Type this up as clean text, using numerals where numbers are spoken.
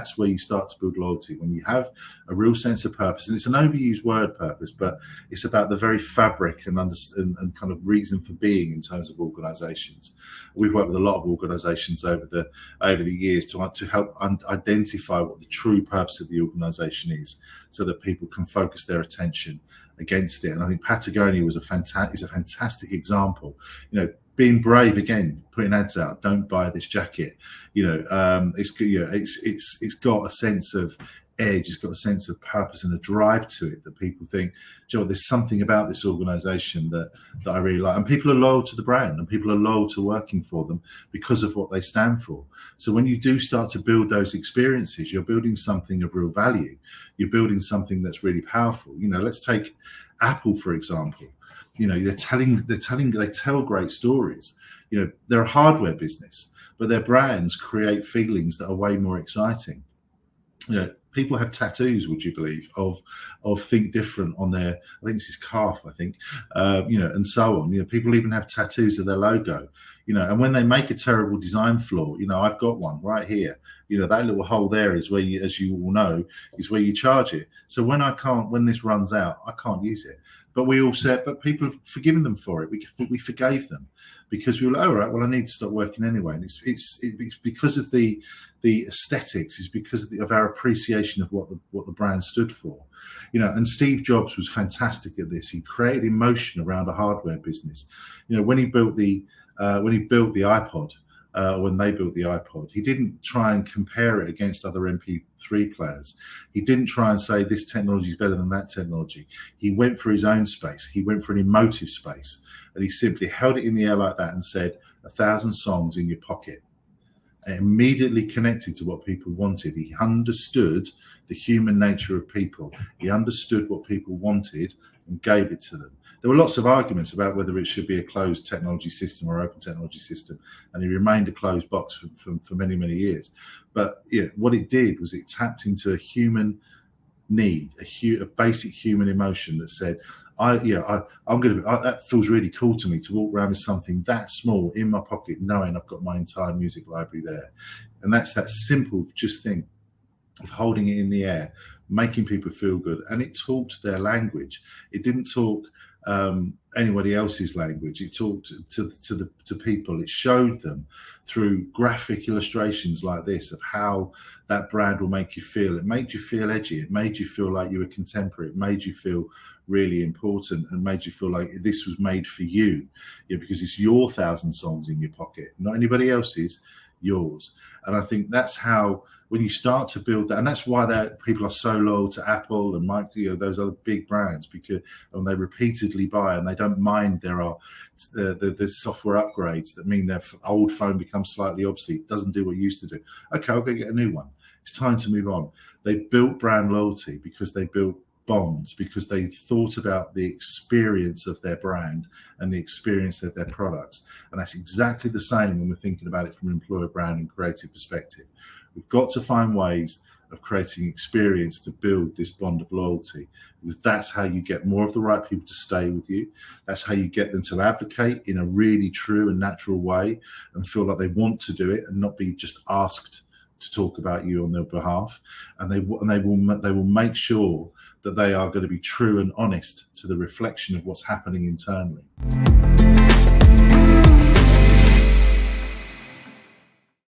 that's where you start to build loyalty, when you have a real sense of purpose. And it's an overused word, purpose, but it's about the very fabric and kind of reason for being in terms of organizations. We've worked with a lot of organizations over the years to help identify what the true purpose of the organization is, so that people can focus their attention against it. And I think Patagonia is a fantastic example. Being brave, again, putting ads out, don't buy this jacket. It's got a sense of edge, it's got a sense of purpose and a drive to it that people think, Joe, there's something about this organization that I really like. And people are loyal to the brand, and people are loyal to working for them because of what they stand for. So when you do start to build those experiences, you're building something of real value. You're building something that's really powerful. Let's take Apple, for example. They tell great stories. They're a hardware business, but their brands create feelings that are way more exciting. People have tattoos, would you believe, of Think Different on their, I think this is calf, and so on. People even have tattoos of their logo, and when they make a terrible design flaw, I've got one right here. That little hole there is where you, as you all know, is where you charge it. So when this runs out, I can't use it. But we all said, but people have forgiven them for it. We forgave them because we were like, all right, well, I need to stop working anyway. And it's because of the aesthetics, it's because of our appreciation of what the brand stood for. And Steve Jobs was fantastic at this. He created emotion around a hardware business. When he built the iPod, when they built the iPod, he didn't try and compare it against other MP3 players. He didn't try and say this technology is better than that technology. He went for his own space. He went for an emotive space, and he simply held it in the air like that and said, 1,000 songs in your pocket. And immediately connected to what people wanted. He understood the human nature of people. He understood what people wanted and gave it to them. There were lots of arguments about whether it should be a closed technology system or open technology system, and it remained a closed box for many, many years. But what it did was it tapped into a human need, a basic human emotion that said, that feels really cool to me to walk around with something that small in my pocket, knowing I've got my entire music library there. And that's that simple just thing of holding it in the air, making people feel good. And it talked their language. It didn't talk anybody else's language. It talked to people. It showed them through graphic illustrations like this of how that brand will make you feel. It made you feel edgy. It made you feel like you were contemporary. It made you feel really important, and made you feel like this was made for you, because it's your 1,000 songs in your pocket, not anybody else's, yours. And I think that's how, when you start to build that, and that's why people are so loyal to Apple and those other big brands, because they repeatedly buy, and they don't mind there are the software upgrades that mean their old phone becomes slightly obsolete, doesn't do what it used to do. Okay, I'll go get a new one. It's time to move on. They built brand loyalty because they built bonds, because they thought about the experience of their brand and the experience of their products. And that's exactly the same when we're thinking about it from an employer brand and creative perspective. We've got to find ways of creating experience to build this bond of loyalty, because that's how you get more of the right people to stay with you. That's how you get them to advocate in a really true and natural way and feel like they want to do it and not be just asked to talk about you on their behalf. And they will make sure that they are going to be true and honest to the reflection of what's happening internally.